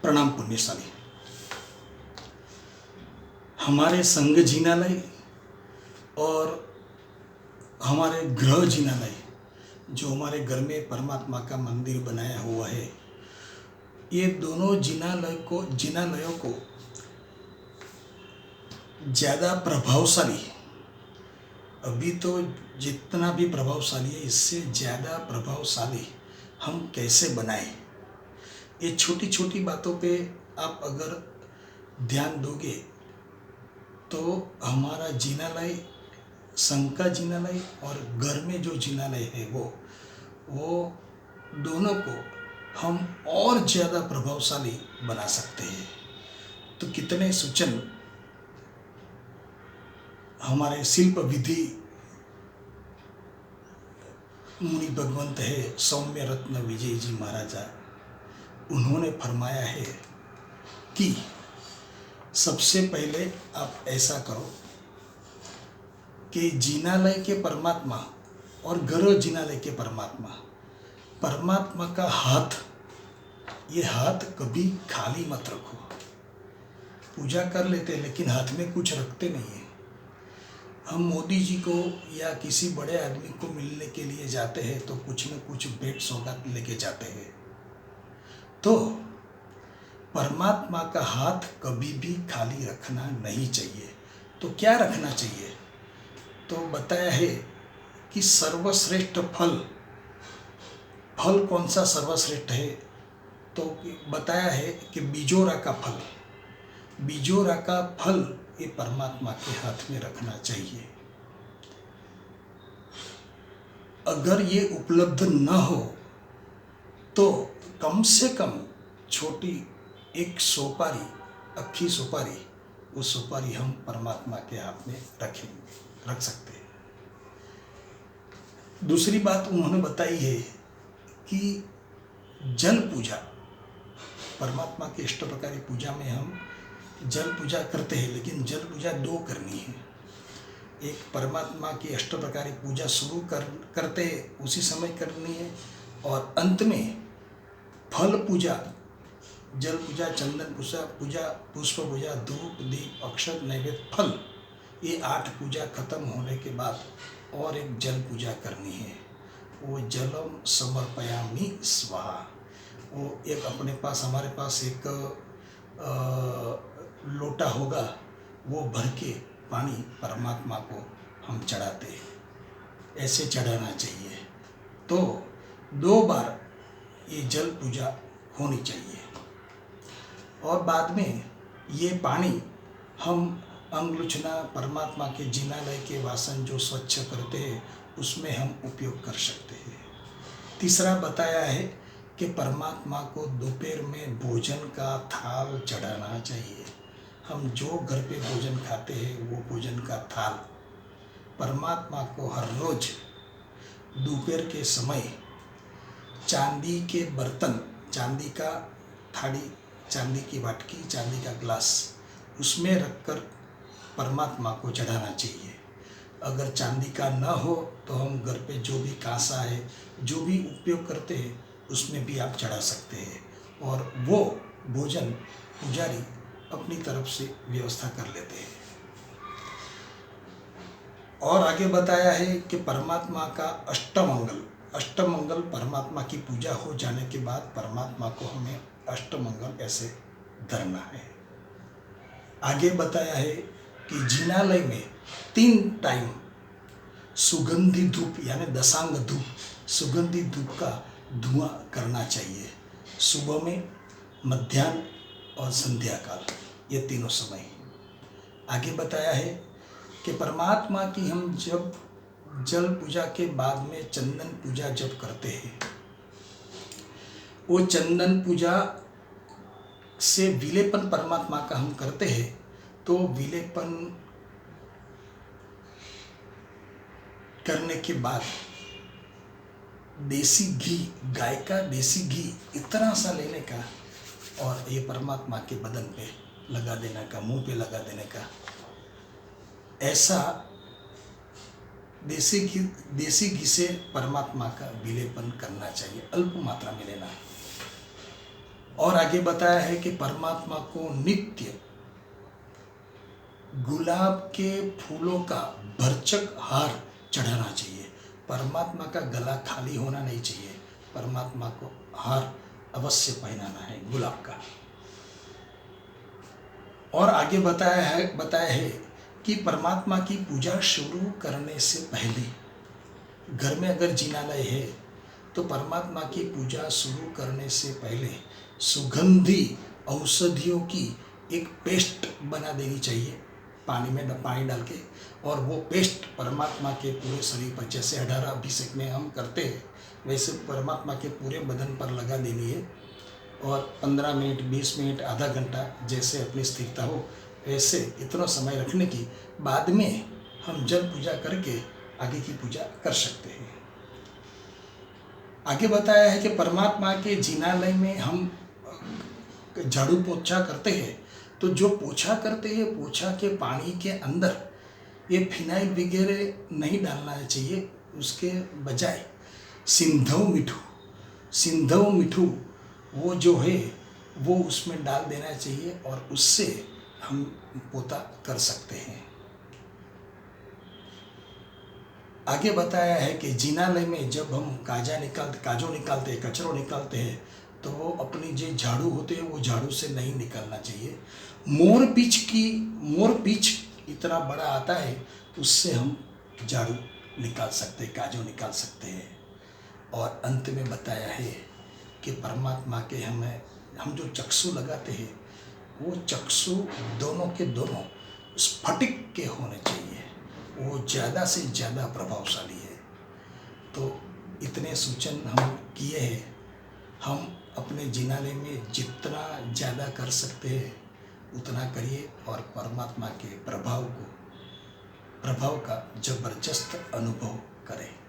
प्रणाम पुण्यशाली। हमारे संघ जिनालय और हमारे ग्रह जिनालय, जो हमारे घर में परमात्मा का मंदिर बनाया हुआ है, ये दोनों जिनालयों को ज़्यादा प्रभावशाली, अभी तो जितना भी प्रभावशाली है इससे ज़्यादा प्रभावशाली हम कैसे बनाएं, ये छोटी छोटी बातों पे आप अगर ध्यान दोगे तो हमारा जिनालय, संघ का जिनालय और घर में जो जिनालय है वो दोनों को हम और ज़्यादा प्रभावशाली बना सकते हैं। तो कितने सूचन हमारे शिल्प विधि मुनि भगवंत है सौम्य रत्न विजय जी महाराजा, उन्होंने फरमाया है कि सबसे पहले आप ऐसा करो कि जिनालय के परमात्मा और गर्भ जिनालय के परमात्मा का हाथ, ये हाथ कभी खाली मत रखो। पूजा कर लेते हैं लेकिन हाथ में कुछ रखते नहीं है। हम मोदी जी को या किसी बड़े आदमी को मिलने के लिए जाते हैं तो कुछ न कुछ भेंट सौगात लेके जाते हैं। तो परमात्मा का हाथ कभी भी खाली रखना नहीं चाहिए। तो क्या रखना चाहिए? तो बताया है कि सर्वश्रेष्ठ फल कौन सा सर्वश्रेष्ठ है? तो बताया है कि बिजोरा का फल ये परमात्मा के हाथ में रखना चाहिए। अगर ये उपलब्ध न हो तो कम से कम छोटी एक सुपारी, अक्खी सुपारी, वो सुपारी हम परमात्मा के हाथ में रख सकते हैं। दूसरी बात उन्होंने बताई है कि जल पूजा, परमात्मा के इष्ट प्रकार पूजा में हम जल पूजा करते हैं, लेकिन जल पूजा दो करनी है। एक परमात्मा की अष्ट प्रकार पूजा शुरू करते उसी समय करनी है, और अंत में फल पूजा, जल पूजा, चंदन पूजा, पुष्प पूजा, धूप दीप अक्षत नैवेद्य फल, ये 8 पूजा खत्म होने के बाद और एक जल पूजा करनी है। वो जलम समर्पयामि स्वाहा। वो एक अपने पास, हमारे पास एक लोटा होगा, वो भर के पानी परमात्मा को हम चढ़ाते हैं। ऐसे चढ़ाना चाहिए। तो 2 बार ये जल पूजा होनी चाहिए। और बाद में ये पानी हम अंगलुचना, परमात्मा के जिनालय के वासन जो स्वच्छ करते हैं उसमें हम उपयोग कर सकते हैं। तीसरा बताया है कि परमात्मा को दोपहर में भोजन का थाल चढ़ाना चाहिए। हम जो घर पे भोजन खाते हैं वो भोजन का थाल परमात्मा को हर रोज दोपहर के समय चांदी के बर्तन, चांदी का थाली, चांदी की वाटकी, चांदी का ग्लास, उसमें रखकर परमात्मा को चढ़ाना चाहिए। अगर चांदी का न हो तो हम घर पे जो भी कांसा है, जो भी उपयोग करते हैं उसमें भी आप चढ़ा सकते हैं, और वो भोजन पुजारी अपनी तरफ से व्यवस्था कर लेते हैं। और आगे बताया है कि परमात्मा का अष्टमंगल परमात्मा की पूजा हो जाने के बाद परमात्मा को हमें अष्टमंगल ऐसे धरना है। आगे बताया है कि जिनालय में 3 टाइम सुगंधी धूप यानी दशांग धूप, सुगंधी धूप का धुआं करना चाहिए। सुबह में, मध्याह्न और संध्या काल, ये तीनों समय। आगे बताया है कि परमात्मा की हम जब जल पूजा के बाद में चंदन पूजा जब करते हैं, वो चंदन पूजा से विलेपन परमात्मा का हम करते हैं, तो विलेपन करने के बाद देसी घी, गाय का देसी घी इतना सा लेने का और ये परमात्मा के बदन पे लगा देने का, मुंह पे लगा देने का। ऐसा देसी घी से परमात्मा का विलेपन करना चाहिए, अल्प मात्रा में लेना है। और आगे बताया है कि परमात्मा को नित्य गुलाब के फूलों का भरचक हार चढ़ाना चाहिए। परमात्मा का गला खाली होना नहीं चाहिए, परमात्मा को हार अवश्य पहनाना है गुलाब का। और आगे बताया है कि परमात्मा की पूजा शुरू करने से पहले घर में अगर जिनालय है तो परमात्मा की पूजा शुरू करने से पहले सुगंधी औषधियों की एक पेस्ट बना देनी चाहिए पानी डाल के, और वो पेस्ट परमात्मा के पूरे शरीर पर, जैसे 18 अभिषेक में हम करते हैं वैसे परमात्मा के पूरे बदन पर लगा देनी है। और 15 मिनट, 20 मिनट, आधा घंटा जैसे अपनी स्थिरता हो वैसे इतना समय रखने की बाद में हम जल पूजा करके आगे की पूजा कर सकते हैं। आगे बताया है कि परमात्मा के जिनालय में हम झाड़ू पोछा करते हैं तो जो पोछा करते हैं पोछा के पानी के अंदर ये फिनाइल वगैरह नहीं डालना चाहिए, उसके बजाय सिंधव मिठू वो जो है वो उसमें डाल देना चाहिए और उससे हम पोता कर सकते हैं। आगे बताया है कि जिनालय में जब हम काजो निकालते हैं, कचरो निकालते हैं तो वो अपनी जो झाड़ू होते हैं वो झाड़ू से नहीं निकालना चाहिए। मोर पीछ इतना बड़ा आता है उससे हम झाड़ू निकाल सकते हैं, काजो निकाल सकते हैं। और अंत में बताया है कि परमात्मा के हम जो चक्षु लगाते हैं वो चक्षु दोनों के दोनों स्फटिक के होने चाहिए, वो ज़्यादा से ज़्यादा प्रभावशाली है। तो इतने सूचन हम किए हैं, हम अपने जिनालय में जितना ज़्यादा कर सकते हैं उतना करिए और परमात्मा के प्रभाव का ज़बरदस्त अनुभव करें।